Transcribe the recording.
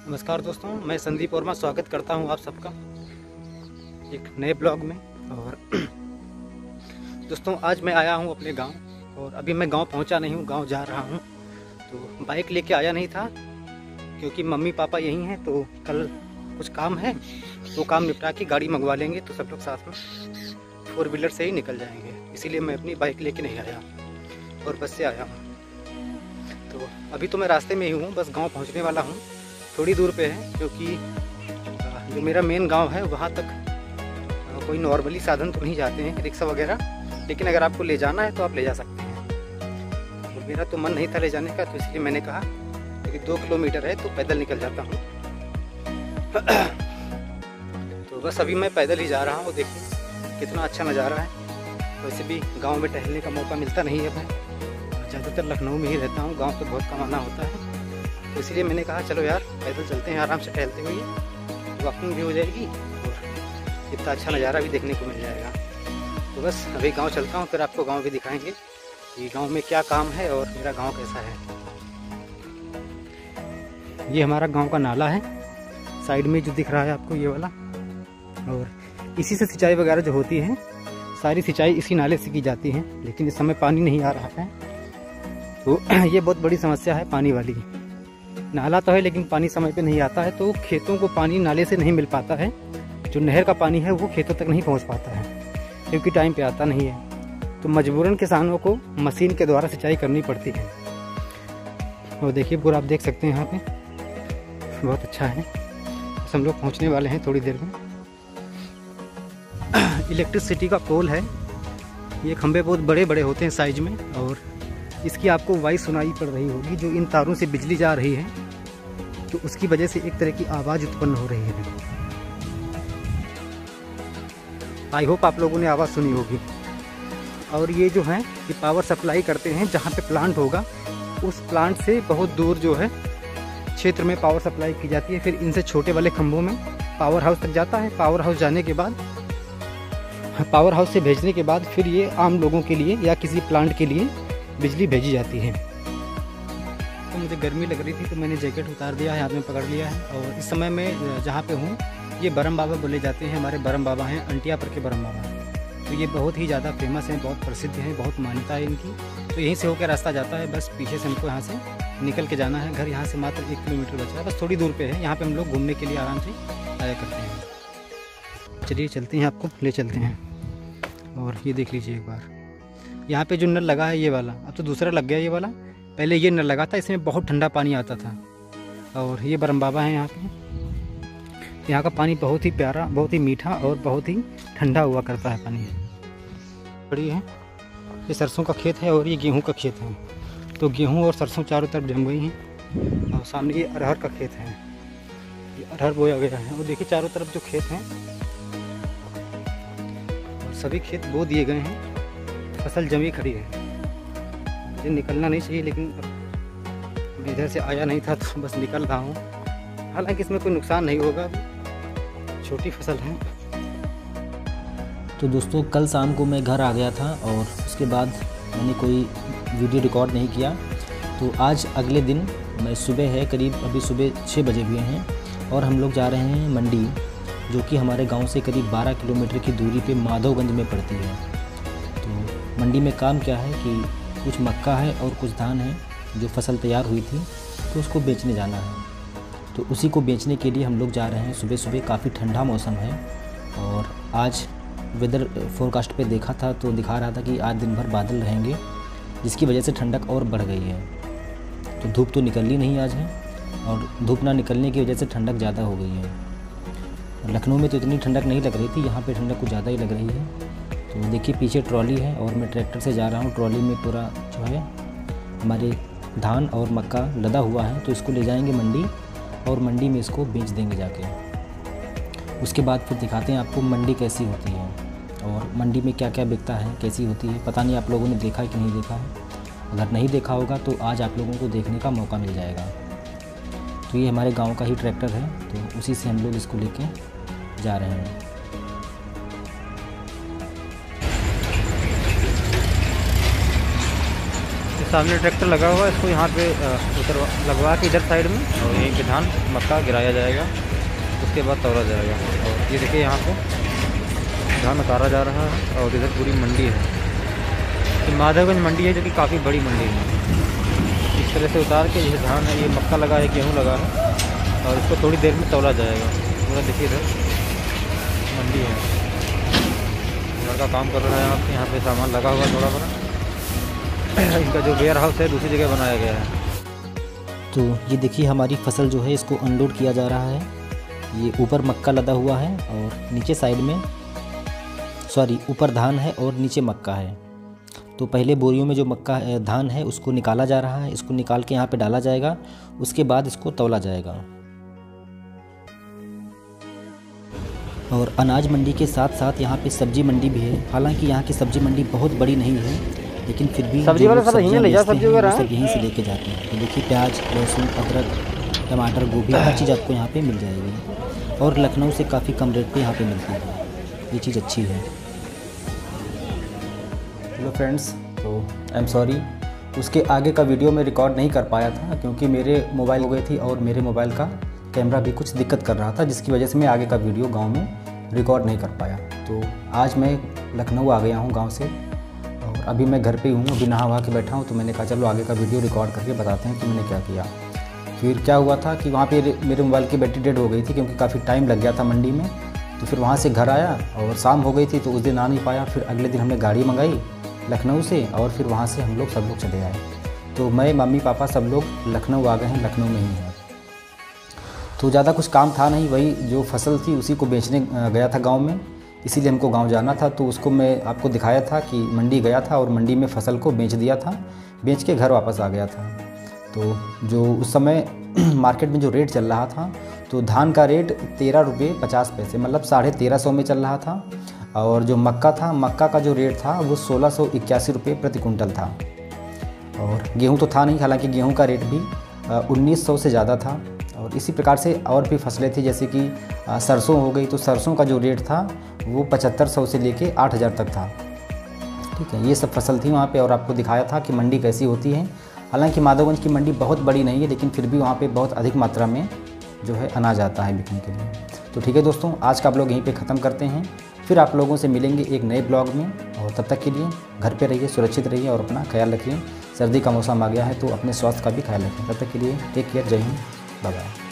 नमस्कार दोस्तों, मैं संदीप वर्मा स्वागत करता हूं आप सबका एक नए ब्लॉग में। और दोस्तों आज मैं आया हूं अपने गांव और अभी मैं गांव पहुंचा नहीं हूं, गांव जा रहा हूं। तो बाइक लेके आया नहीं था क्योंकि मम्मी पापा यहीं हैं, तो कल कुछ काम है, वो काम निपटा के गाड़ी मंगवा लेंगे तो सब लोग साथ में 4 व्हीलर से ही निकल जाएंगे। इसीलिए मैं अपनी बाइक लेके नहीं आया और बस से आया हूँ। तो अभी तो मैं रास्ते में ही हूँ, बस गाँव पहुँचने वाला हूँ। थोड़ी दूर पे है क्योंकि जो मेरा मेन गांव है वहाँ तक कोई नॉर्मली साधन तो नहीं जाते हैं, रिक्शा वगैरह, लेकिन अगर आपको ले जाना है तो आप ले जा सकते हैं। तो मेरा तो मन नहीं था ले जाने का, तो इसलिए मैंने कहा कि 2 किलोमीटर है तो पैदल निकल जाता हूँ। तो बस अभी मैं पैदल ही जा रहा हूँ। देखिए कितना अच्छा नज़ारा है। वैसे भी गाँव में टहलने का मौका मिलता नहीं है। मैं ज़्यादातर लखनऊ में ही रहता हूँ, गाँव तो बहुत कम आना होता है, तो इसलिए मैंने कहा चलो यार पैदल चलते हैं, आराम से टहलते हुए वॉकिंग भी हो जाएगी और इतना अच्छा नज़ारा भी देखने को मिल जाएगा। तो बस अभी गांव चलता हूं, फिर आपको गांव भी दिखाएंगे कि गांव में क्या काम है और मेरा गांव कैसा है। ये हमारा गांव का नाला है, साइड में जो दिख रहा है आपको ये वाला, और इसी से सिंचाई वगैरह जो होती है सारी सिंचाई इसी नाले से की जाती है। लेकिन इस समय पानी नहीं आ रहा है, तो ये बहुत बड़ी समस्या है पानी वाली। नाला तो है लेकिन पानी समय पे नहीं आता है, तो खेतों को पानी नाले से नहीं मिल पाता है। जो नहर का पानी है वो खेतों तक नहीं पहुंच पाता है क्योंकि टाइम पे आता नहीं है। तो मजबूरन किसानों को मशीन के द्वारा सिंचाई करनी पड़ती है। और देखिए पूरा आप देख सकते हैं यहाँ पे बहुत अच्छा है। बस हम लोग पहुँचने वाले हैं थोड़ी देर में। इलेक्ट्रिसिटी का पोल है, ये खंभे बहुत बड़े बड़े होते हैं साइज में, और इसकी आपको वॉइस सुनाई पड़ रही होगी। जो इन तारों से बिजली जा रही है तो उसकी वजह से एक तरह की आवाज़ उत्पन्न हो रही है। आई होप आप लोगों ने आवाज़ सुनी होगी। और ये जो है ये पावर सप्लाई करते हैं, जहाँ पे प्लांट होगा उस प्लांट से बहुत दूर जो है क्षेत्र में पावर सप्लाई की जाती है। फिर इनसे छोटे वाले खंभों में पावर हाउस तक जाता है। पावर हाउस जाने के बाद, पावर हाउस से भेजने के बाद फिर ये आम लोगों के लिए या किसी प्लांट के लिए बिजली भेजी जाती है। तो मुझे गर्मी लग रही थी तो मैंने जैकेट उतार दिया है, हाथ में पकड़ लिया है। और इस समय मैं जहाँ पे हूँ ये बरम बाबा बोले जाते हैं। हमारे बरम बाबा हैं, अंटियापुर के बरम बाबा। तो ये बहुत ही ज़्यादा फेमस हैं, बहुत प्रसिद्ध हैं, बहुत मान्यता है इनकी। तो यहीं से होकर रास्ता जाता है, बस पीछे से हमको यहाँ से निकल के जाना है। घर यहाँ से मात्र 1 किलोमीटर बचा है, बस थोड़ी दूर पे है। यहाँ पे हम लोग घूमने के लिए आराम से आया करते हैं। चलिए चलते हैं, आपको ले चलते हैं। और ये देख लीजिए एक बार, यहाँ पे जो नल लगा है ये वाला, अब तो दूसरा लग गया ये वाला। पहले ये नल लगा था, इसमें बहुत ठंडा पानी आता था। और ये बरम बाबा है यहाँ पे। यहाँ का पानी बहुत ही प्यारा, बहुत ही मीठा और बहुत ही ठंडा हुआ करता है पानी। बड़ी है, ये सरसों का खेत है और ये गेहूं का खेत है। तो गेहूं और सरसों चारों तरफ जम गई हैं। और सामने ये अरहर का खेत है, ये अरहर बोया गया है। और देखिए चारों तरफ जो खेत हैं सभी खेत बो दिए गए हैं, फसल जमी खड़ी है। मुझे निकलना नहीं चाहिए लेकिन मैं इधर से आया नहीं था तो बस निकल रहा हूँ। हालांकि इसमें कोई नुकसान नहीं होगा, छोटी फसल है। तो दोस्तों कल शाम को मैं घर आ गया था और उसके बाद मैंने कोई वीडियो रिकॉर्ड नहीं किया। तो आज अगले दिन मैं सुबह है, करीब अभी सुबह 6 बजे हुए हैं और हम लोग जा रहे हैं मंडी, जो कि हमारे गांव से करीब 12 किलोमीटर की दूरी पे माधवगंज में पड़ती है। तो मंडी में काम क्या है कि कुछ मक्का है और कुछ धान है जो फसल तैयार हुई थी, तो उसको बेचने जाना है। तो उसी को बेचने के लिए हम लोग जा रहे हैं। सुबह सुबह काफ़ी ठंडा मौसम है और आज वेदर फोरकास्ट पे देखा था तो दिखा रहा था कि आज दिन भर बादल रहेंगे, जिसकी वजह से ठंडक और बढ़ गई है। तो धूप तो निकली नहीं आज है, और धूप ना निकलने की वजह से ठंडक ज़्यादा हो गई है। लखनऊ में तो इतनी ठंडक नहीं लग रही थी, यहाँ पे ठंडक कुछ ज़्यादा ही लग रही है। तो देखिए पीछे ट्रॉली है और मैं ट्रैक्टर से जा रहा हूँ। ट्रॉली में पूरा जो है हमारे धान और मक्का लदा हुआ है, तो इसको ले जाएंगे मंडी और मंडी में इसको बेच देंगे जाके। उसके बाद फिर दिखाते हैं आपको मंडी कैसी होती है और मंडी में क्या क्या बिकता है, कैसी होती है। पता नहीं आप लोगों ने देखा है कि नहीं देखा है। अगर नहीं देखा होगा तो आज आप लोगों को देखने का मौका मिल जाएगा। तो ये हमारे गांव का ही ट्रैक्टर है, तो उसी से हम लोग इसको लेके जा रहे हैं। सामने ट्रैक्टर लगा हुआ है, इसको यहाँ पे उतर लगवा के इधर साइड में, और यहीं पे धान मक्का गिराया जाएगा, उसके बाद तोड़ा जाएगा। और ये देखिए यहाँ पे धान उतारा जा रहा है, और इधर पूरी मंडी है। ये माधवगंज मंडी है, जो कि काफ़ी बड़ी मंडी है। इस तरह से उतार के ये धान है, ये मक्का लगा है, गेहूँ लगा है, और इसको थोड़ी देर में तोला जाएगा। पूरा देखिए इधर मंडी है, लड़का काम कर रहा है। यहाँ पे सामान लगा हुआ थोड़ा बड़ा। इनका जो वेयर हाउस है दूसरी जगह बनाया गया है। तो ये देखिए हमारी फसल जो है इसको अनलोड किया जा रहा है। ये ऊपर मक्का लदा हुआ है और नीचे साइड में ऊपर धान है और नीचे मक्का है। तो पहले बोरियों में जो मक्का धान है उसको निकाला जा रहा है। इसको निकाल के यहाँ पे डाला जाएगा, उसके बाद इसको तौला जाएगा। और अनाज मंडी के साथ साथ यहाँ पे सब्जी मंडी भी है। हालांकि यहाँ की सब्जी मंडी बहुत बड़ी नहीं है, लेकिन फिर भी सब्जी वाले सब यहीं ले जा, सब्जी वगैरह सब यहीं से लेके जाते हैं। तो देखिए प्याज, लहसुन, अदरक, टमाटर, गोभी हर चीज़ आपको यहाँ पे मिल जाएगी। और लखनऊ से काफ़ी कम रेट पे यहाँ पे मिलती है, ये चीज़ अच्छी है। हेलो फ्रेंड्स, तो आई एम सॉरी उसके आगे का वीडियो मैं रिकॉर्ड नहीं कर पाया था, क्योंकि मेरे मोबाइल हो गई थी और मेरे मोबाइल का कैमरा भी कुछ दिक्कत कर रहा था, जिसकी वजह से मैं आगे का वीडियो गाँव में रिकॉर्ड नहीं कर पाया। तो आज मैं लखनऊ आ गया हूँ गाँव से, और अभी मैं घर पे ही हूँ, अभी नहा वहा के बैठा हूँ। तो मैंने कहा चलो आगे का वीडियो रिकॉर्ड करके बताते हैं कि मैंने क्या किया। फिर क्या हुआ था कि वहाँ पे मेरे मोबाइल की बैटरी डेड हो गई थी, क्योंकि काफ़ी टाइम लग गया था मंडी में। तो फिर वहाँ से घर आया और शाम हो गई थी, तो उस दिन आ नहीं पाया। फिर अगले दिन हमने गाड़ी मंगाई लखनऊ से, और फिर वहाँ से हम लोग सब लोग चले आए। तो मैं, मम्मी, पापा सब लोग लखनऊ आ गए हैं, लखनऊ में ही हैं। तो ज़्यादा कुछ काम था नहीं, वही जो फसल थी उसी को बेचने गया था गाँव में, इसीलिए हमको गांव जाना था। तो उसको मैं आपको दिखाया था कि मंडी गया था और मंडी में फसल को बेच दिया था, बेच के घर वापस आ गया था। तो जो उस समय मार्केट में जो रेट चल रहा था, तो धान का रेट 13 रुपये 50 पैसे, मतलब 1350 में चल रहा था। और जो मक्का था, मक्का का जो रेट था वो 1681 रुपये प्रति कुंटल था। और गेहूँ तो था नहीं, हालांकि गेहूँ का रेट भी 1900 से ज़्यादा था। और इसी प्रकार से और भी फसलें थी, जैसे कि सरसों हो गई। तो सरसों का जो रेट था वो 7500 से लेके 8000 तक था। ठीक है, ये सब फसल थी वहाँ पे, और आपको दिखाया था कि मंडी कैसी होती है। हालांकि माधवगंज की मंडी बहुत बड़ी नहीं है, लेकिन फिर भी वहाँ पे बहुत अधिक मात्रा में जो है अनाज आता है बिकने के लिए। तो ठीक है दोस्तों, आज का आप लोग यहीं पे ख़त्म करते हैं। फिर आप लोगों से मिलेंगे एक नए ब्लॉग में, और तब तक के लिए घर पे रहिए, सुरक्षित रहिए और अपना ख्याल रखिए। सर्दी का मौसम आ गया है, तो अपने स्वास्थ्य का भी ख्याल रखें। तब तक के लिए टेक केयर, जय हिंद, बाय बाय।